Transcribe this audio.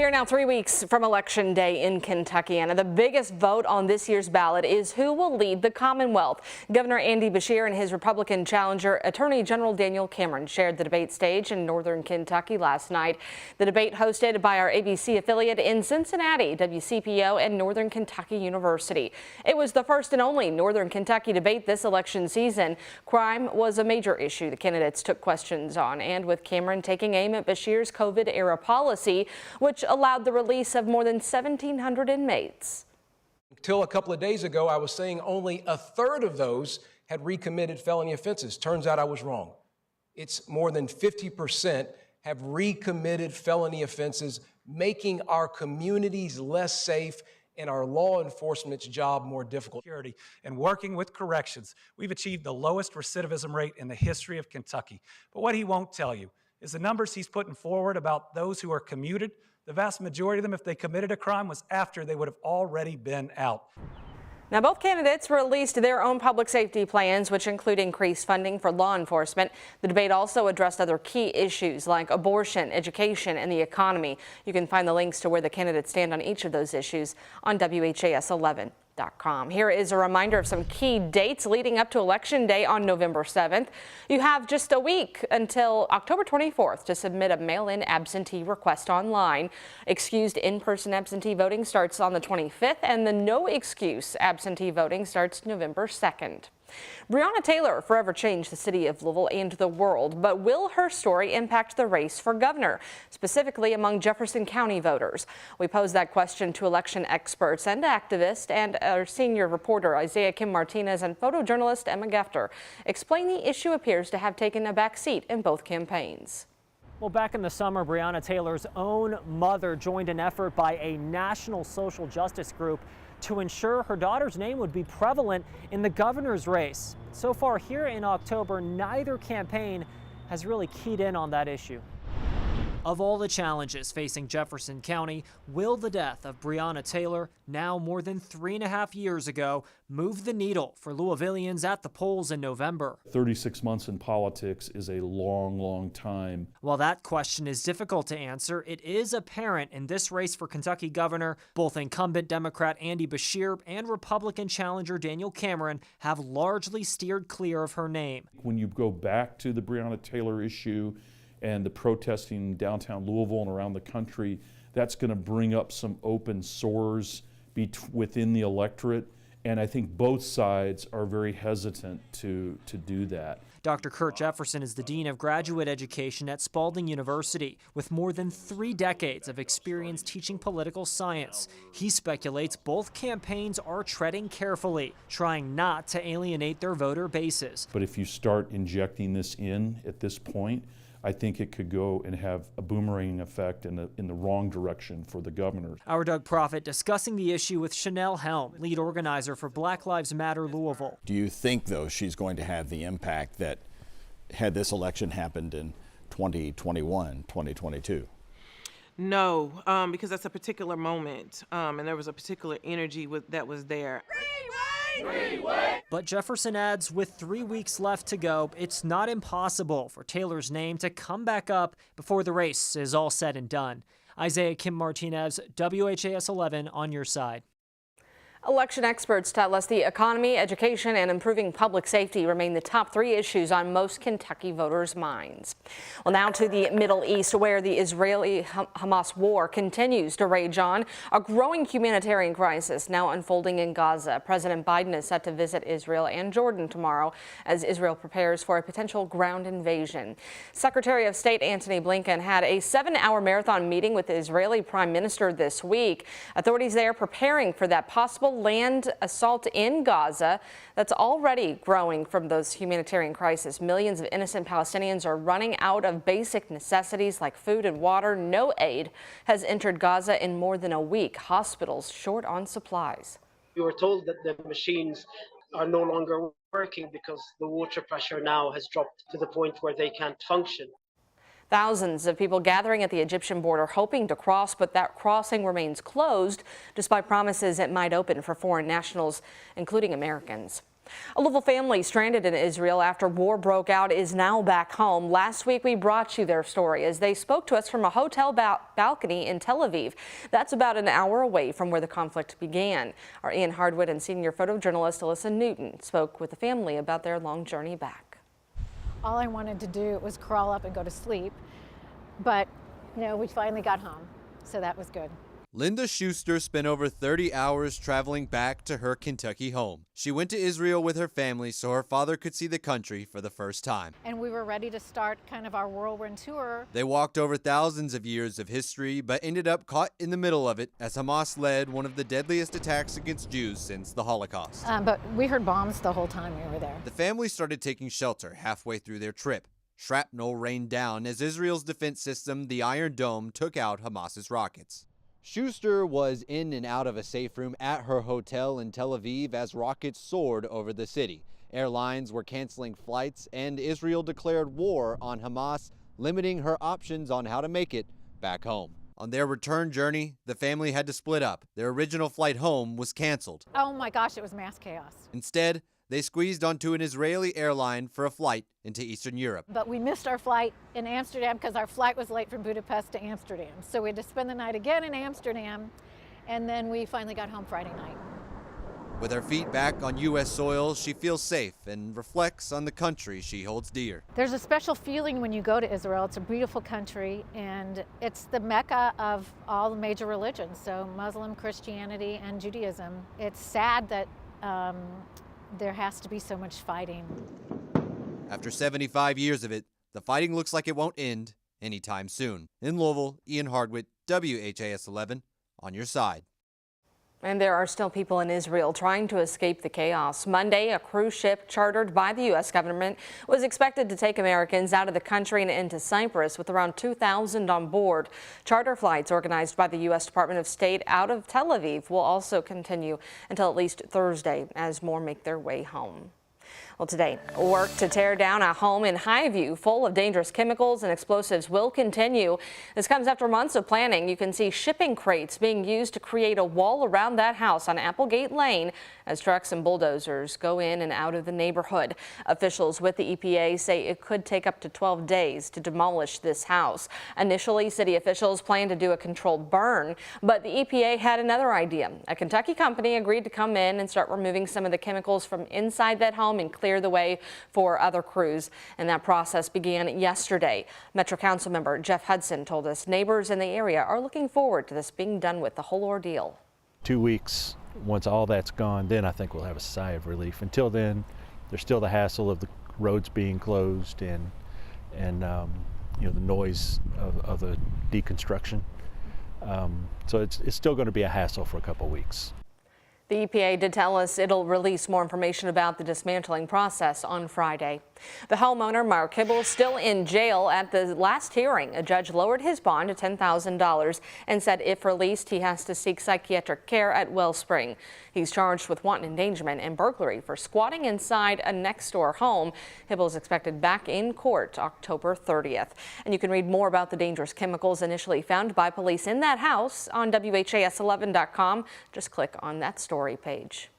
We are now 3 weeks from Election Day in Kentucky, and the biggest vote on this year's ballot is who will lead the Commonwealth. Governor Andy Beshear and his Republican challenger, Attorney General Daniel Cameron, shared the debate stage in northern Kentucky last night. The debate hosted by our ABC affiliate in Cincinnati, WCPO, and Northern Kentucky University. It was the first and only Northern Kentucky debate this election season. Crime was a major issue the candidates took questions on, and with Cameron taking aim at Beshear's COVID-era policy, which allowed the release of more than 1,700 inmates. Until a couple of days ago, I was saying only a third of those had recommitted felony offenses. Turns out I was wrong. It's more than 50% have recommitted felony offenses, making our communities less safe and our law enforcement's job more difficult. And working with corrections, we've achieved the lowest recidivism rate in the history of Kentucky. But what he won't tell you is the numbers he's putting forward about those who are commuted. The vast majority of them, if they committed a crime, was after they would have already been out. Now, both candidates released their own public safety plans, which include increased funding for law enforcement. The debate also addressed other key issues like abortion, education, and the economy. You can find the links to where the candidates stand on each of those issues on WHAS11.com. Here is a reminder of some key dates leading up to Election Day on November 7th. You have just a week until October 24th to submit a mail-in absentee request online. Excused in-person absentee voting starts on the 25th, and the no-excuse absentee voting starts November 2nd. Briana Taylor forever changed the city of Louisville and the world, but will her story impact the race for governor, specifically among Jefferson County voters? We posed that question to election experts and activists, and our senior reporter Isaiah Kim Martinez and photojournalist Emma Gefter explain the issue appears to have taken a back seat in both campaigns. Well, back in the summer, Briana Taylor's own mother joined an effort by a national social justice group to ensure her daughter's name would be prevalent in the governor's race. So far here in October, neither campaign has really keyed in on that issue. Of all the challenges facing Jefferson County, will the death of Briana Taylor, now more than 3.5 years ago, move the needle for Louisvillians at the polls in November? 36 months in politics is a long, long time. While that question is difficult to answer, it is apparent in this race for Kentucky governor, both incumbent Democrat Andy Beshear and Republican challenger Daniel Cameron have largely steered clear of her name. When you go back to the Briana Taylor issue and the protesting downtown Louisville and around the country, that's going to bring up some open sores within the electorate, and I think both sides are very hesitant to do that. Dr. Kurt Jefferson is the Dean of Graduate Education at Spalding University, with more than 3 decades of experience teaching political science. He speculates both campaigns are treading carefully, trying not to alienate their voter bases. But if you start injecting this in at this point, I think it could go and have a boomerang effect in the wrong direction for the governor. Our Doug Proffitt discussing the issue with Chanel Helm, lead organizer for Black Lives Matter Louisville. Do you think, though, she's going to have the impact that had this election happened in 2021, 2022? No, because that's a particular moment, and there was a particular energy that was there. But Jefferson adds, with 3 weeks left to go, it's not impossible for Taylor's name to come back up before the race is all said and done. Isaiah Kim Martinez, WHAS 11 on your side. Election experts tell us the economy, education, and improving public safety remain the top 3 issues on most Kentucky voters' minds. Well, now to the Middle East, where the Israeli-Hamas war continues to rage on. A growing humanitarian crisis now unfolding in Gaza. President Biden is set to visit Israel and Jordan tomorrow as Israel prepares for a potential ground invasion. Secretary of State Antony Blinken had a 7-hour marathon meeting with the Israeli Prime Minister this week. Authorities there preparing for that possible land assault in Gaza that's already growing from those humanitarian crises. Millions of innocent Palestinians are running out of basic necessities like food and water. No aid has entered Gaza in more than a week. Hospitals short on supplies. We were told that the machines are no longer working because the water pressure now has dropped to the point where they can't function. Thousands of people gathering at the Egyptian border hoping to cross, but that crossing remains closed despite promises it might open for foreign nationals, including Americans. A Louisville family stranded in Israel after war broke out is now back home. Last week, we brought you their story as they spoke to us from a hotel balcony in Tel Aviv. That's about an hour away from where the conflict began. Our Ian Hardwood and senior photojournalist Alyssa Newton spoke with the family about their long journey back. All I wanted to do was crawl up and go to sleep, but we finally got home, so that was good. Linda Schuster spent over 30 hours traveling back to her Kentucky home. She went to Israel with her family so her father could see the country for the first time. And we were ready to start kind of our whirlwind tour. They walked over thousands of years of history, but ended up caught in the middle of it as Hamas led one of the deadliest attacks against Jews since the Holocaust. But we heard bombs the whole time we were there. The family started taking shelter halfway through their trip. Shrapnel rained down as Israel's defense system, the Iron Dome, took out Hamas's rockets. Schuster was in and out of a safe room at her hotel in Tel Aviv as rockets soared over the city. Airlines were canceling flights, and Israel declared war on Hamas, limiting her options on how to make it back home. On their return journey, the family had to split up. Their original flight home was canceled. Oh my gosh, it was mass chaos. Instead, they squeezed onto an Israeli airline for a flight into Eastern Europe. But we missed our flight in Amsterdam because our flight was late from Budapest to Amsterdam. So we had to spend the night again in Amsterdam, and then we finally got home Friday night. With her feet back on U.S. soil, she feels safe and reflects on the country she holds dear. There's a special feeling when you go to Israel. It's a beautiful country, and it's the Mecca of all the major religions, so Muslim, Christianity, and Judaism. It's sad that there has to be so much fighting. After 75 years of it, the fighting looks like it won't end anytime soon. In Louisville, Ian Hardwood, WHAS11, on your side. And there are still people in Israel trying to escape the chaos. Monday, a cruise ship chartered by the U.S. government was expected to take Americans out of the country and into Cyprus with around 2,000 on board. Charter flights organized by the U.S. Department of State out of Tel Aviv will also continue until at least Thursday as more make their way home. Well, today, work to tear down a home in Highview full of dangerous chemicals and explosives will continue. This comes after months of planning. You can see shipping crates being used to create a wall around that house on Applegate Lane as trucks and bulldozers go in and out of the neighborhood. Officials with the EPA say it could take up to 12 days to demolish this house. Initially, city officials planned to do a controlled burn, but the EPA had another idea. A Kentucky company agreed to come in and start removing some of the chemicals from inside that home and clear the way for other crews, and that process began yesterday. Metro Council member Jeff Hudson told us neighbors in the area are looking forward to this being done with. The whole ordeal. 2 weeks, once all that's gone, then I think we'll have a sigh of relief. Until then, there's still the hassle of the roads being closed and the noise of the deconstruction. So it's still going to be a hassle for a couple of weeks. The EPA did tell us it'll release more information about the dismantling process on Friday. The homeowner, Mark Hibble, still in jail. At the last hearing, a judge lowered his bond to $10,000 and said if released, he has to seek psychiatric care at Wellspring. He's charged with wanton endangerment and burglary for squatting inside a next-door home. Hibble is expected back in court October 30th. And you can read more about the dangerous chemicals initially found by police in that house on WHAS11.com. Just click on that story page.